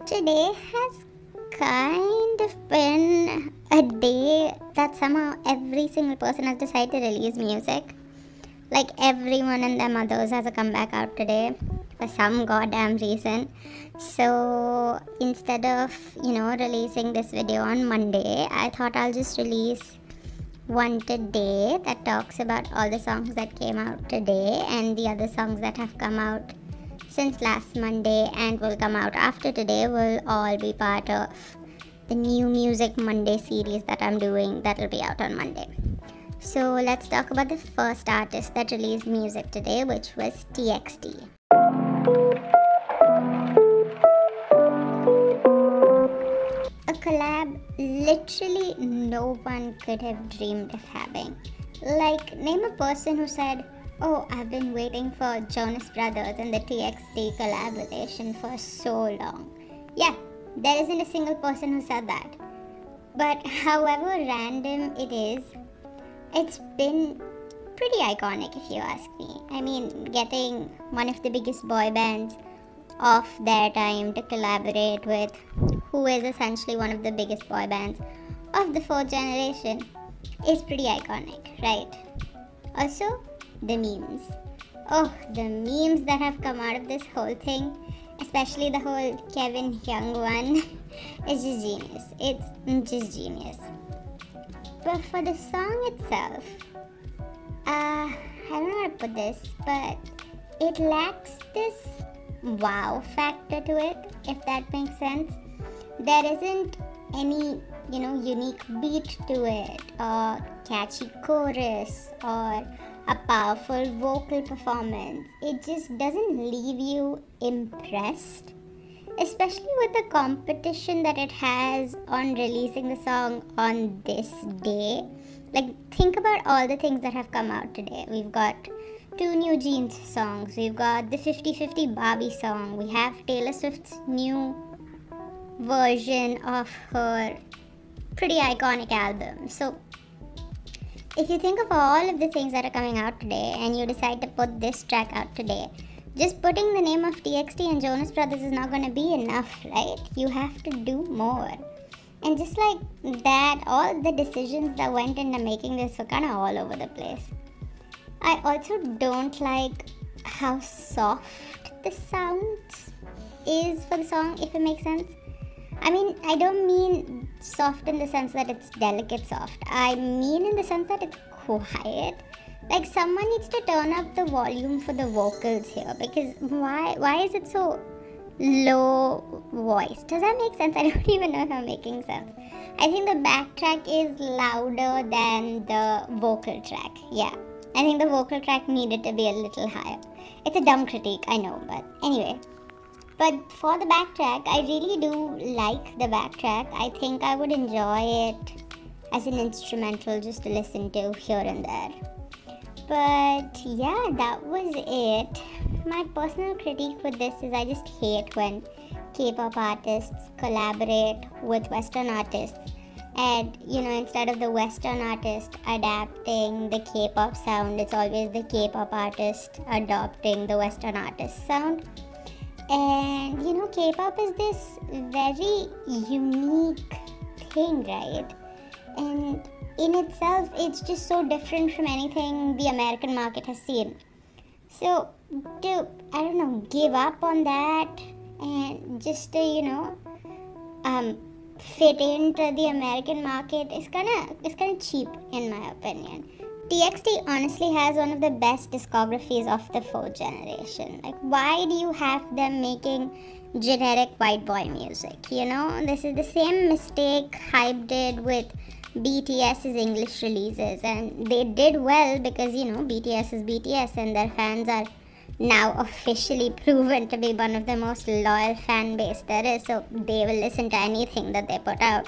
Today has kind of been a day that somehow every single person has decided to release music. Like everyone and their mothers has a comeback out today for some goddamn reason. So instead of, releasing this video on Monday, I thought I'll just release one today that talks about all the songs that came out today and the other songs that have come out since last Monday and will come out after today will all be part of the new Music Monday series that I'm doing that will be out on Monday. So let's talk about the first artist that released music today, which was TXT. A collab literally no one could have dreamed of having. Like, name a person who said, "Oh, I've been waiting for Jonas Brothers and the TXT collaboration for so long." Yeah, there isn't a single person who said that. But however random it is, it's been pretty iconic if you ask me. I mean, getting one of the biggest boy bands of their time to collaborate with who is essentially one of the biggest boy bands of the fourth generation is pretty iconic, right? Also, the memes. Oh, the memes that have come out of this whole thing, especially the whole Kevin Young one, is just genius. It's just genius. But for the song itself, I don't know how to put this, but it lacks this wow factor to it, if that makes sense. There isn't any, unique beat to it, or catchy chorus, or a powerful vocal performance. It just doesn't leave you impressed, especially with the competition that it has on releasing the song on this day. Like, think about all the things that have come out today. We've got 2 NewJeans songs, we've got the 50/50 Barbie song, we have Taylor Swift's new version of her pretty iconic album. So if you think of all of the things that are coming out today and you decide to put this track out today, just putting the name of TXT and Jonas Brothers is not going to be enough, right? You have to do more. And just like that, all the decisions that went into making this were kind of all over the place. I also don't like how soft the sound is for the song, if it makes sense. I mean, I don't mean soft in the sense that it's delicate soft. I mean in the sense that it's quiet. Like, someone needs to turn up the volume for the vocals here, because why is it so low voice? Does that make sense? I don't even know if I'm making sense. I think the backtrack is louder than the vocal track. Yeah, I think the vocal track needed to be a little higher. It's a dumb critique, I know, but anyway. But for the backtrack, I really do like the backtrack. I think I would enjoy it as an instrumental just to listen to here and there. But yeah, that was it. My personal critique with this is I just hate when K-pop artists collaborate with Western artists. And, instead of the Western artist adapting the K-pop sound, it's always the K-pop artist adopting the Western artist sound. And, K-pop is this very unique thing, right? And in itself, it's just so different from anything the American market has seen. So, to, give up on that and just to, fit into the American market is kind of cheap, in my opinion. TXT honestly has one of the best discographies of the fourth generation. Like, why do you have them making generic white boy music? This is the same mistake Hype did with BTS's English releases, and they did well because, BTS is BTS and their fans are now officially proven to be one of the most loyal fan base there is, so they will listen to anything that they put out.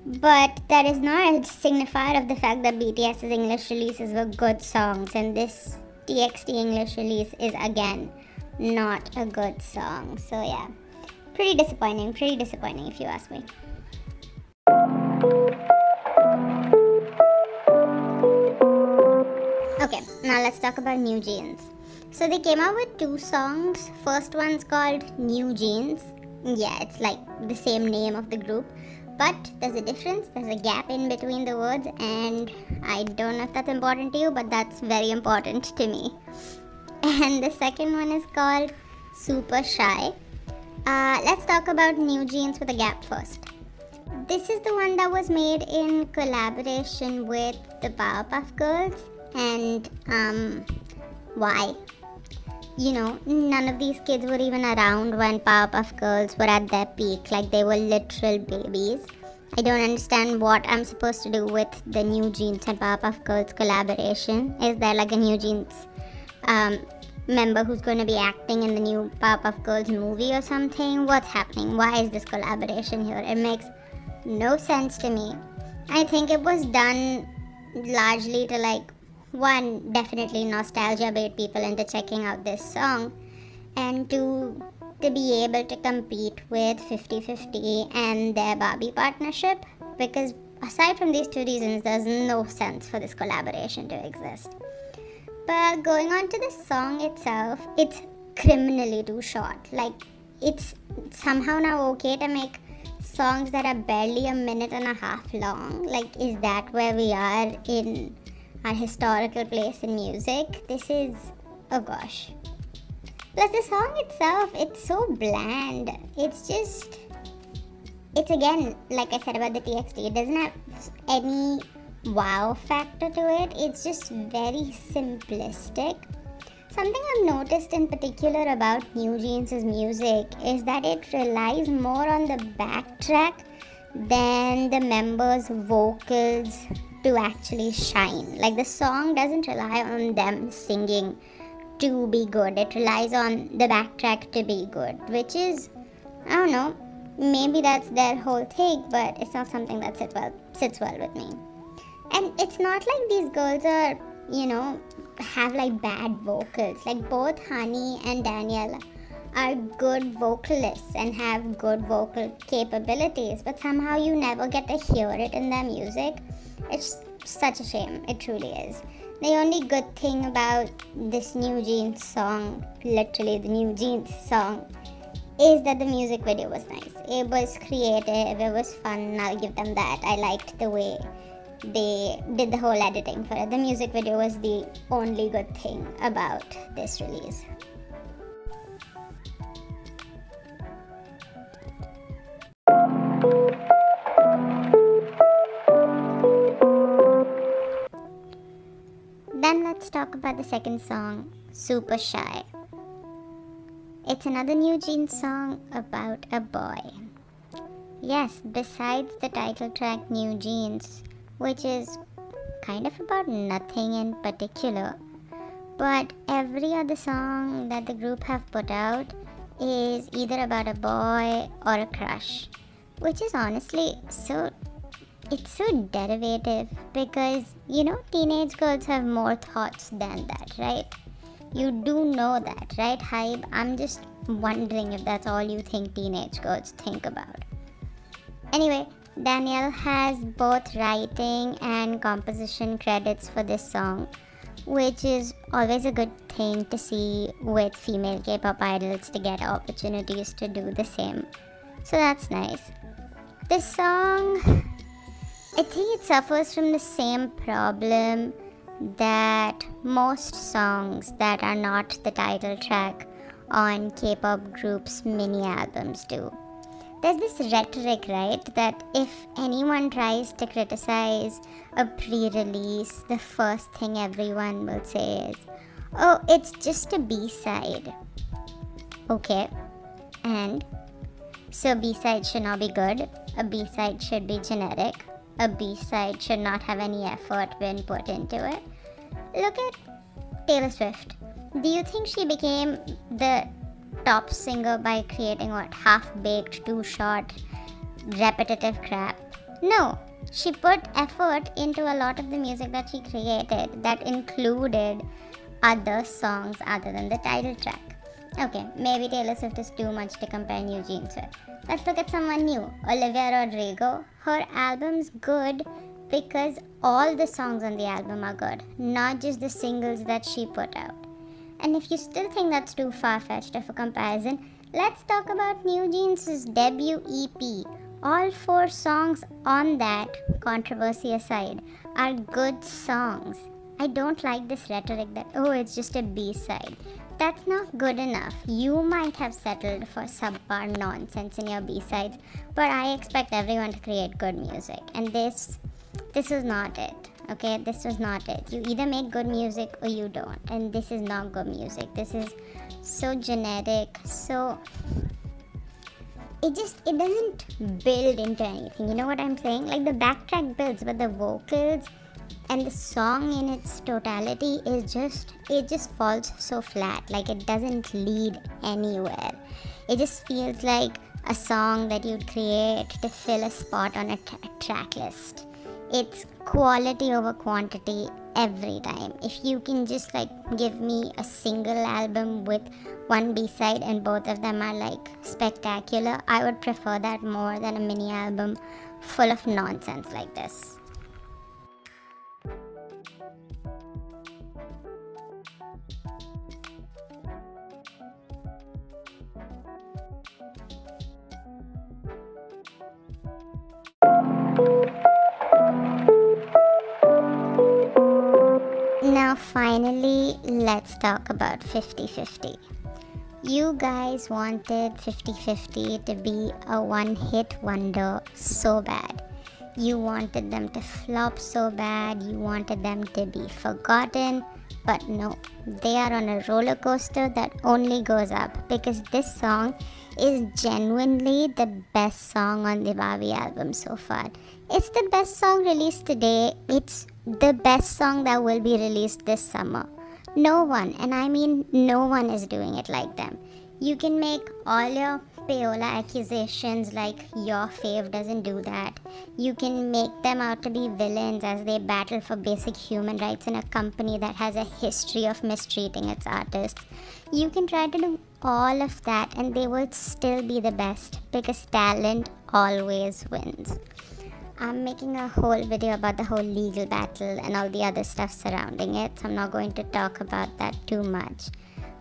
But that is not a signifier of the fact that BTS's English releases were good songs, and this TXT English release is again not a good song. So yeah, pretty disappointing if you ask me. Okay, now let's talk about NewJeans. So they came out with 2 songs. First one's called NewJeans, Yeah, it's like the same name of the group, but there's a difference. There's a gap in between the words, and I don't know if that's important to you, but that's very important to me. And the second one is called Super Shy. Let's talk about NewJeans with a gap first. This is the one that was made in collaboration with the Powerpuff Girls and why? You know, none of these kids were even around when Powerpuff Girls were at their peak. Like, they were literal babies. I don't understand what I'm supposed to do with the NewJeans and Powerpuff Girls collaboration. Is there like a NewJeans member who's going to be acting in the new Powerpuff Girls movie or something? What's happening? Why is this collaboration here? It makes no sense to me. I think it was done largely to, like, one, definitely nostalgia bait people into checking out this song, and two, to be able to compete with 50/50 and their Barbie partnership, because aside from these two reasons, there's no sense for this collaboration to exist. But going on to the song itself, it's criminally too short. Like, it's somehow now okay to make songs that are barely a minute and a half long. Like, is that where we are in our historical place in music? This is, oh gosh. Plus the song itself, it's so bland. It's again, like I said about the TXT, it doesn't have any wow factor to it. It's just very simplistic. Something I've noticed in particular about NewJeans' music is that it relies more on the backtrack than the members' vocals to actually shine. Like, the song doesn't rely on them singing to be good. It relies on the backtrack to be good, which is, I don't know, maybe that's their whole thing, but it's not something that sits well with me. And it's not like these girls are, you know, have like bad vocals. Like, both Honey and Danielle are good vocalists and have good vocal capabilities, but somehow you never get to hear it in their music. It's such a shame. It truly is. The only good thing about this NewJeans song, literally the NewJeans song, is that the music video was nice. It was creative, it was fun, I'll give them that. I liked the way they did the whole editing for it. The music video was the only good thing about this release. Then let's talk about the second song, Super Shy. It's another NewJeans song about a boy. Yes, besides the title track NewJeans, which is kind of about nothing in particular, but every other song that the group have put out is either about a boy or a crush, which is honestly it's so derivative, because, you know, teenage girls have more thoughts than that, right? You do know that, right, Hybe? I'm just wondering if that's all you think teenage girls think about. Anyway, Danielle has both writing and composition credits for this song, which is always a good thing to see with female K-pop idols, to get opportunities to do the same. So that's nice. This song, I think it suffers from the same problem that most songs that are not the title track on K-pop groups' mini albums do. There's this rhetoric, right, that if anyone tries to criticize a pre-release, the first thing everyone will say is, oh, it's just a B-side. Okay, and so B-side should not be good, a B-side should be generic, a B-side should not have any effort been put into it. Look at Taylor Swift. Do you think she became the top singer by creating half-baked, too-short, repetitive crap? No, she put effort into a lot of the music that she created that included other songs other than the title track. Okay, maybe Taylor Swift is too much to compare NewJeans with. Let's look at someone new, Olivia Rodrigo. Her album's good because all the songs on the album are good, not just the singles that she put out. And if you still think that's too far-fetched of a comparison, Let's talk about NewJeans' debut EP. All 4 songs on that, controversy aside, are good songs. I don't like this rhetoric that, oh, it's just a B-side. That's not good enough. You might have settled for subpar nonsense in your B-sides, but I expect everyone to create good music. And this is not it. Okay, this was not it. You either make good music or you don't. And this is not good music. This is so generic, so... It doesn't build into anything. You know what I'm saying? Like the backtrack builds, but the vocals and the song in its totality is it just falls so flat. Like it doesn't lead anywhere. It just feels like a song that you'd create to fill a spot on a track list. It's quality over quantity every time. If you can just like give me a single album with one B-side and both of them are like spectacular, I would prefer that more than a mini album full of nonsense like this. Now finally, let's talk about 50/50. You guys wanted 50/50 to be a one-hit wonder so bad. You wanted them to flop so bad, you wanted them to be forgotten, but no, they are on a roller coaster that only goes up because this song is genuinely the best song on the Barbie album so far. It's the best song released today. It's the best song that will be released this summer. No one, and I mean no one, is doing it like them. You can make all your payola accusations like your fave doesn't do that. You can make them out to be villains as they battle for basic human rights in a company that has a history of mistreating its artists. You can try to do all of that and they will still be the best because talent always wins. I'm making a whole video about the whole legal battle and all the other stuff surrounding it, so I'm not going to talk about that too much.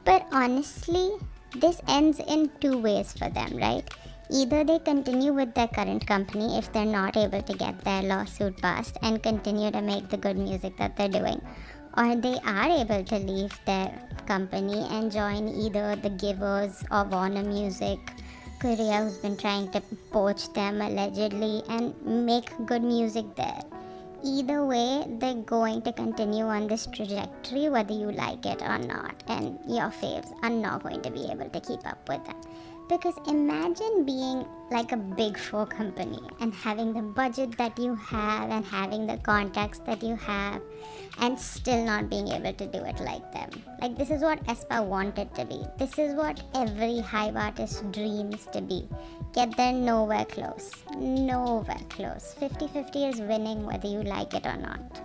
But honestly, this ends in 2 ways for them, right? Either they continue with their current company if they're not able to get their lawsuit passed and continue to make the good music that they're doing, or they are able to leave their company and join either the Givers or Warner Music Korea, who's been trying to poach them allegedly, and make good music there. Either way, they're going to continue on this trajectory whether you like it or not, and your faves are not going to be able to keep up with them. Because imagine being like a big 4 company and having the budget that you have and having the contacts that you have and still not being able to do it like them. Like, this is what aespa wanted to be. This is what every hype artist dreams to be. Yet they're nowhere close. Nowhere close. 50/50 is winning whether you like it or not.